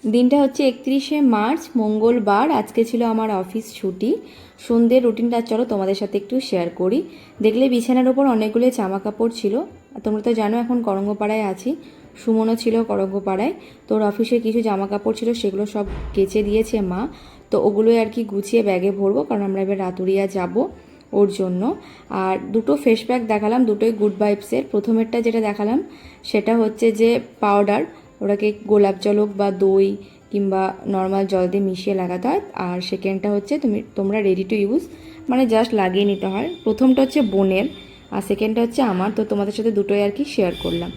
দিনটা হচ্ছে 31শে মার্চ, মঙ্গলবার। আজকে ছিল আমার অফিস ছুটি। সন্ধ্যের রুটিনটা চলো তোমাদের সাথে একটু শেয়ার করি। দেখলে বিছানার ওপর অনেকগুলো জামা কাপড় ছিল। তোমরা তো জানো এখন করঙ্গপাড়ায় আছি, সুমনও ছিল করঙ্গপাড়ায়। তোর অফিসে কিছু জামা কাপড় ছিল, সেগুলো সব কেচে দিয়েছে মা। তো ওগুলোই আর কি গুছিয়ে ব্যাগে ভরবো, কারণ আমরা এবার রাতুরিয়া যাব ওর জন্য। আর দুটো ফেস প্যাক দেখালাম, দুটোই গুড ভাইবসের। প্রথমেরটা যেটা দেখালাম সেটা হচ্ছে যে পাউডার, ওটাকে গোলাপ জল হোক বা দই কিংবা নর্মাল জল দিয়ে মিশিয়ে লাগাতে হয়। আর সেকেন্ডটা হচ্ছে তোমরা রেডি টু ইউজ, মানে জাস্ট লাগিয়ে নিতে হয়। প্রথমটা হচ্ছে বোনের আর সেকেন্ডটা হচ্ছে আমার। তো তোমাদের সাথে দুটোই আর কি শেয়ার করলাম।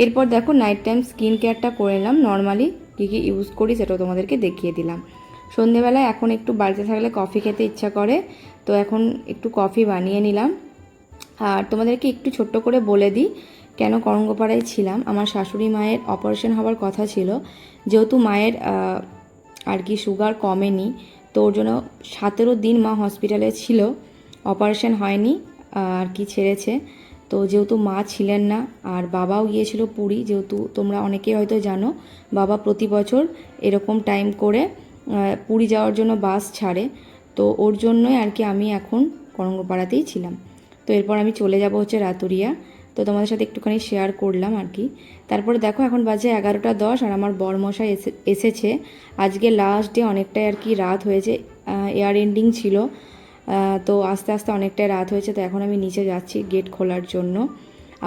এরপর দেখো নাইট টাইম স্কিন কেয়ারটা করে নিলাম। নর্মালি কী কী ইউজ করি সেটাও তোমাদেরকে দেখিয়ে দিলাম। সন্ধেবেলায় এখন একটু বাড়িতে থাকলে কফি খেতে ইচ্ছা করে, তো এখন একটু কফি বানিয়ে নিলাম। আর তোমাদেরকে একটু ছোট্ট করে বলে দিই কেন করঙ্গপাড়ায় ছিলাম। আমার শাশুড়ি মায়ের অপারেশন হওয়ার কথা ছিল, যেহেতু মায়ের আর কি সুগার কমেনি, তো ওর জন্য 17 দিন মা হসপিটালে ছিল, অপারেশন হয়নি আর কি ছেড়েছে। তো যেহেতু মা ছিলেন না আর বাবাও গিয়েছিল পুরী, যেহেতু তোমরা অনেকেই হয়তো জানো বাবা প্রতি বছর এরকম টাইম করে পুরী যাওয়ার জন্য বাস ছাড়ে। তো ওর জন্যই আর কি আমি এখন করঙ্গপাড়াতেই ছিলাম। তো এরপর আমি চলে যাব হচ্ছে রাতুরিয়া। তো তোমাদের সাথে একটুখানি শেয়ার করলাম আর কি। তারপরে দেখো এখন বাজে 11টা 10 আর আমার বরমশাই এসেছে। আজকে লাস্ট ডে, অনেকটাই আর কি রাত হয়েছে, এয়ার এন্ডিং ছিল। তো আস্তে আস্তে অনেকটাই রাত হয়েছে, তো এখন আমি নিচে যাচ্ছি গেট খোলার জন্য।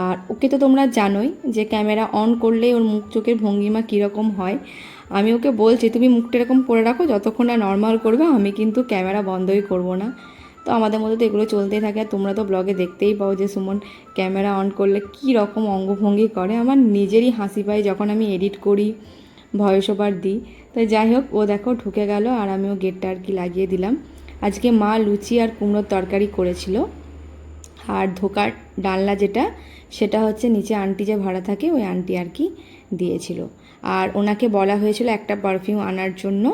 আর ওকে তো তোমরা জানোই যে ক্যামেরা অন করলেই ওর মুখ চোখের ভঙ্গিমা কীরকম হয়। আমি ওকে বলছি তুমি মুখটা এরকম করে রাখো, যতক্ষণ না নর্মাল করবে আমি কিন্তু ক্যামেরা বন্ধই করব না। তো আমাদের মধ্যে তো এগুলো চলতেই থাকে। আর তোমরা তো ব্লগে দেখতেই পাও যে সুমন ক্যামেরা অন করলে কী রকম অঙ্গভঙ্গি করে। আমার নিজেরই হাসি পায় যখন আমি এডিট করি, ভয়েস ওভার দিই। তো যাই হোক, ও দেখো ঢুকে গেল আর আমিও গেটটা আর কি লাগিয়ে দিলাম। আজকে মা লুচি আর কুমড়োর তরকারি করেছিল। আর ধোকার ডালনা যেটা, সেটা হচ্ছে নিচে আন্টি যে ভাড়া থাকে ওই আন্টি আর কি দিয়েছিল। আর ওনাকে বলা হয়েছিল একটা পারফিউম আনার জন্য,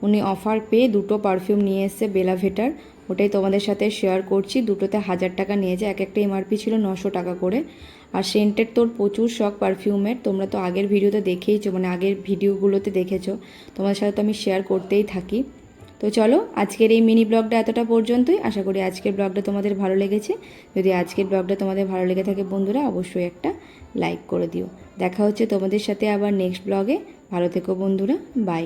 উনি অফার পেয়ে দুটো পারফিউম নিয়ে এসছে বেলাভেটার। ওটাই তোমাদের সাথে শেয়ার করছি। দুটোতে 1000 টাকা নিয়েছে, এক একটা এমআরপি ছিল 900 টাকা করে। আর সেন্টের তোর প্রচুর শখ পারফিউমের, তোমরা তো আগের ভিডিওতে দেখেইছো, মানে আগের ভিডিওগুলোতে দেখেছো। তোমাদের সাথে তো আমি শেয়ার করতেই থাকি। তো চলো আজকের এই মিনি ব্লগটা এতটা পর্যন্তই। আশা করি আজকের ব্লগটা তোমাদের ভালো লেগেছে। যদি আজকের ব্লগটা তোমাদের ভালো লেগে থাকে বন্ধুরা, অবশ্যই একটা লাইক করে দিও। দেখা হচ্ছে তোমাদের সাথে আবার নেক্সট ব্লগে। ভালো থেকো বন্ধুরা, বাই।